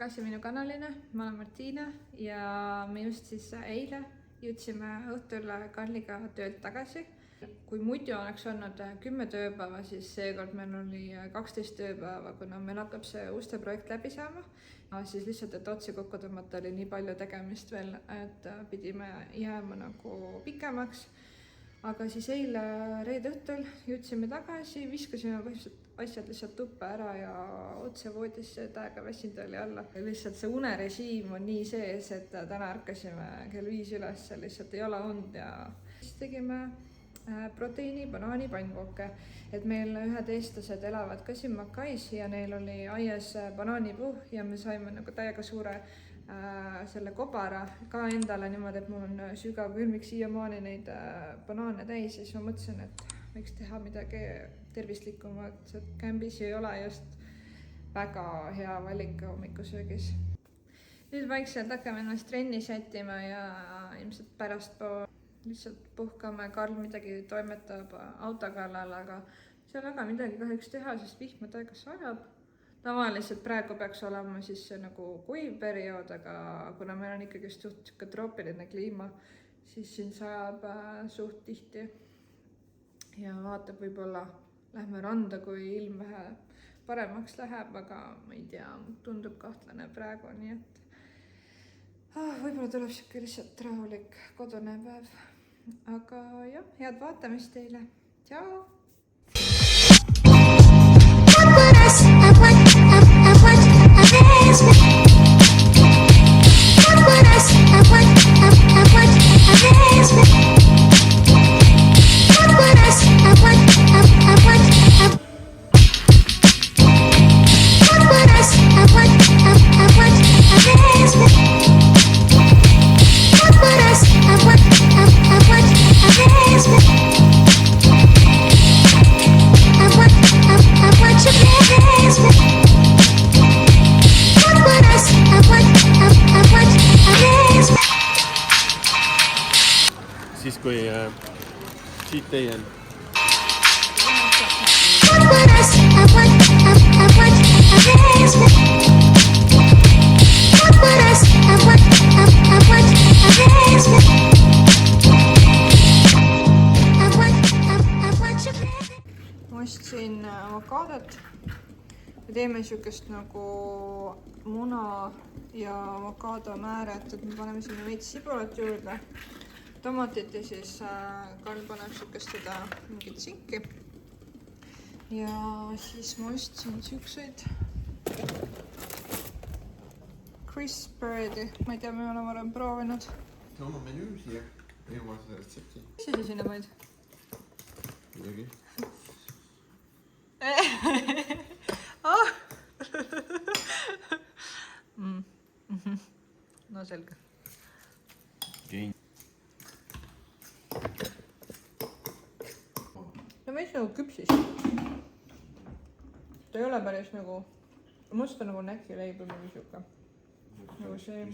tagasi minu kanalile, ma olen Martina ja me just siis eile jõudsime õhtul Karliga töölt tagasi. Kui muidu oleks olnud 10 tööpäeva, siis seekord meil oli 12 tööpäeva, kuna meil hakkab see uste projekt läbi saama. Siis lihtsalt, et otsi kokku tõmmata oli nii palju tegemist veel, et pidime jääma nagu pikemaks. Aga siis eile reede õhtul jõudsime tagasi, viskasime asjad lihtsalt tuppa ära ja otse voodisse täiega väsinud oli alla. Lihtsalt see unerežiim on nii sees, et täna ärkasime kell 5 üles, lihtsalt ei ole olnud ja siis tegime proteiini banaani pannkooke. Et meil ühed eestlased elavad ka siin Makais ja neil oli aias banaanipuu ja me saime nagu täiega suure selle kobara ka endale niimoodi, et mul on sügav külmik siiamaani neid banaane täis ja siis ma mõtlesin, et võiks teha midagi tervislikumat, et kämbis ei ole just väga hea valik hommikusöögis. Nüüd vaikselt hakkame ennast trenni sättima ja ilmselt pärastpool lihtsalt puhkame, Karl midagi toimetab auto kallal, aga seal väga midagi kahjuks teha, sest vihma täiega sajab. Tavaliselt praegu peaks olema siis nagu kuiv periood, aga kuna meil on ikkagi suht troopiline kliima, siis siin sajab suht tihti. Ja vaatab võib-olla lähme randa, kui ilm vähe paremaks läheb, aga ma ei tea, tundub kahtlane praegu, nii et võib-olla tuleb siuke lihtsalt rahulik kodune päev. Aga jah, head vaatamist teile. Tšau! Siis kui cheat day on. Ma ostsin avokaadot. Me teeme siukest nagu muna ja avokaado määret, et me paneme sinna veits sibulat juurde. Tomatit ja siis Karl paneb siukest seda mingit sinki. Ja siis ma ostsin siukseid crisp breadi. Ma ei tea, me oleme varem proovinud. See oma menüü siia, ei oma seda retsepti. Mis sa sinna panid? Midagi. No selge. No mis nagu küpsis? Ta ei ole päris nagu, musta nagu näki leib või mingi siuke. Nagu see.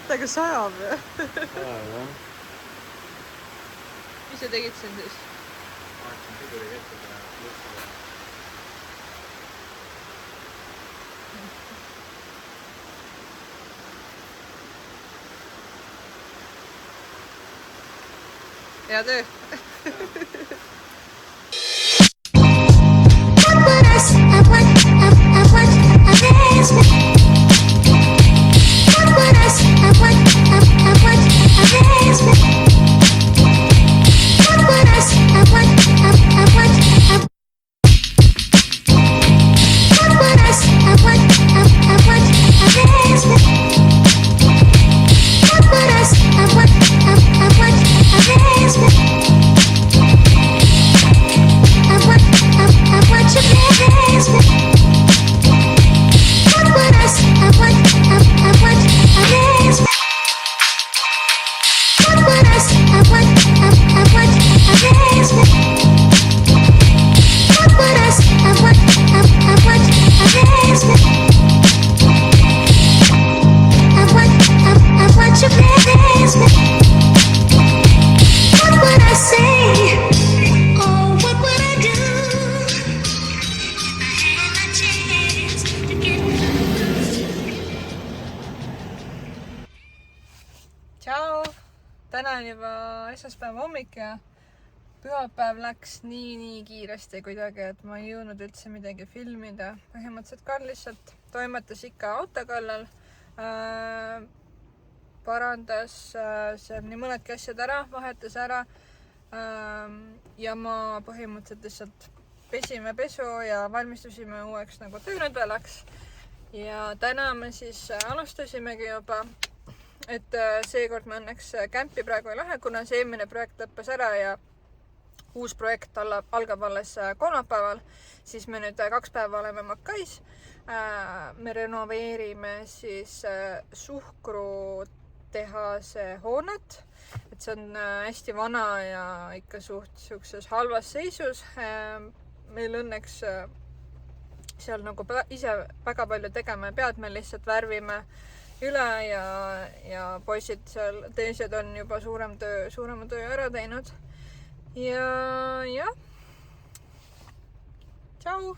Täiega sajab ju. Jah. Mis sa tegid siin siis? Vaatasin piduri ette ja lõppu. Hea töö! kõik ja pühapäev läks nii kiiresti kuidagi, et ma ei jõudnud üldse midagi filmida. Põhimõtteliselt Karl lihtsalt toimetas ikka auto kallal, parandas seal nii mõnedki asjad ära, vahetas ära ja ma põhimõtteliselt lihtsalt pesime pesu ja valmistusime uueks nagu töönädalaks. Ja täna me siis alustasimegi juba, et seekord me õnneks kämpi praegu ei lähe, kuna see eelmine projekt lõppes ära ja uus projekt algab alles kolmapäeval, siis me nüüd 2 päeva oleme Makais. Me renoveerime siis suhkrutehase hoonet, et see on hästi vana ja ikka suhteliselt halvas seisus. Meil õnneks seal nagu ise väga palju tegema ei pea, et me lihtsalt värvime üle ja poisid seal teised on juba suurema töö ära teinud. Ja jah, tšau!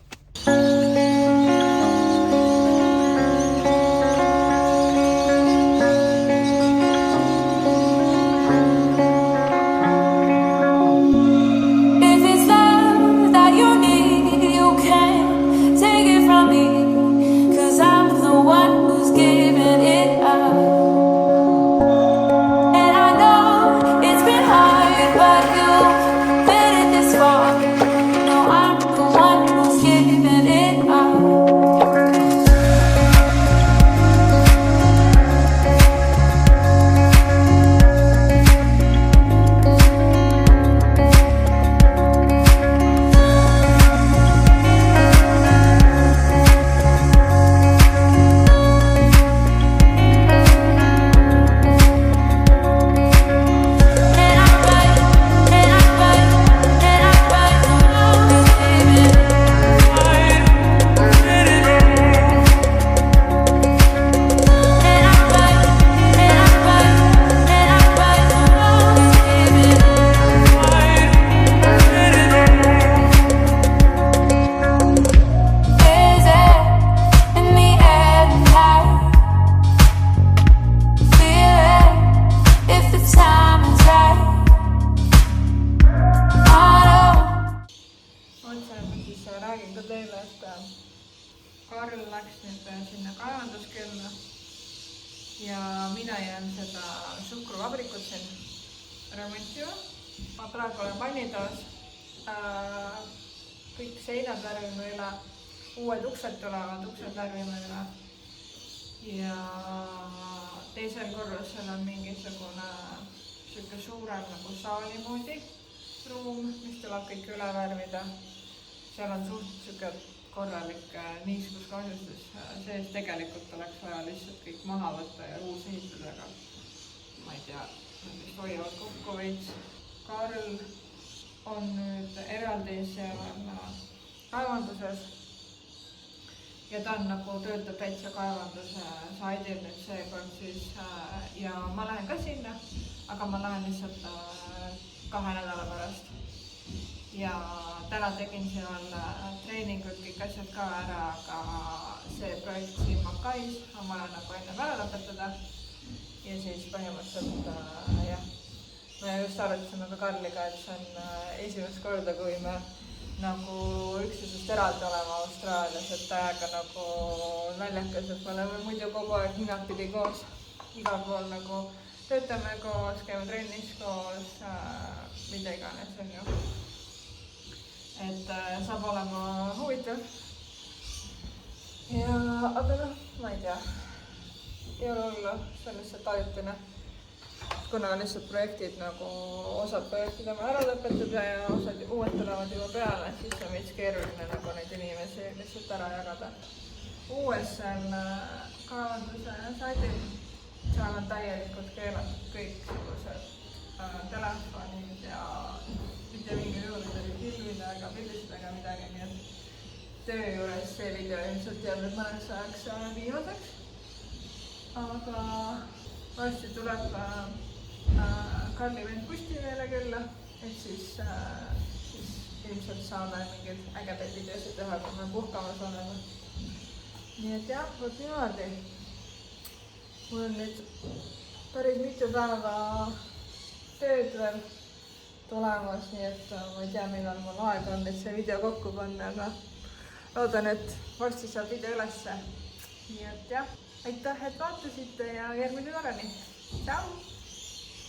Karl läks nüüd sinna kaevanduskella ja mina jään seda suhkruvabrikut siin remontima. Ma praegu olen vannitoas, kõik seinad värvime üle, uued uksed tulevad, uksed värvime üle ja teisel korrusel on mingisugune suurem nagu saali moodi ruum, mis tuleb kõik üle värvida. Seal on suht korralik niiskuskahjustus sees, tegelikult oleks vaja lihtsalt kõik maha võtta ja uus ehitada, aga ma ei tea, nad vist hoiavad kokku veits. Karl on nüüd eraldi seal kaevanduses ja ta on nagu töötab täitsa kaevanduse saidil nüüd seekord siis ja ma lähen ka sinna, aga ma lähen lihtsalt 2 nädala pärast. Ja täna tegin seal treeningud, kõik asjad ka ära, aga see projekt siin Makais on vaja nagu enne ära lõpetada. Ja siis põhimõtteliselt, jah, me just arutasime ka Karliga, et see on esimest korda, kui me nagu üksteisest eraldi oleme Austraalias, et täiega nagu naljakas, et me oleme muidu kogu aeg ninapidi koos, igal pool nagu töötame koos, käime trennis koos, mida iganes on ju. Et saab olema huvitav. Ja, aga noh, ma ei tea, ei ole hullu, see on lihtsalt ajutine. Kuna lihtsalt projektid nagu osad projektid on ära lõpetada ja osad uued tulevad juba peale, siis on veits keeruline nagu neid inimesi lihtsalt ära jagada. Uues seal kaevanduse saidil, seal on täielikult keelatud kõik telefonid ja mitte mingi juurde filmida ega pildistada ega midagi, nii et töö juures see video ilmselt jääb nüüd mõneks ajaks viimaseks. Aga varsti tuleb Karli vend Pusti meile külla, et siis ilmselt saame mingeid ägedaid videosid teha, kui me puhkamas oleme. Nii et jah, vot niimoodi. Mul on nüüd päris mitu päeva tööd veel tulemas, nii et ma ei tea, millal mul aega on, et see video kokku panna, aga loodan, et varsti saab video ülesse. Nii et jah, aitäh, et vaatasite ja järgmine korrani. Tšau!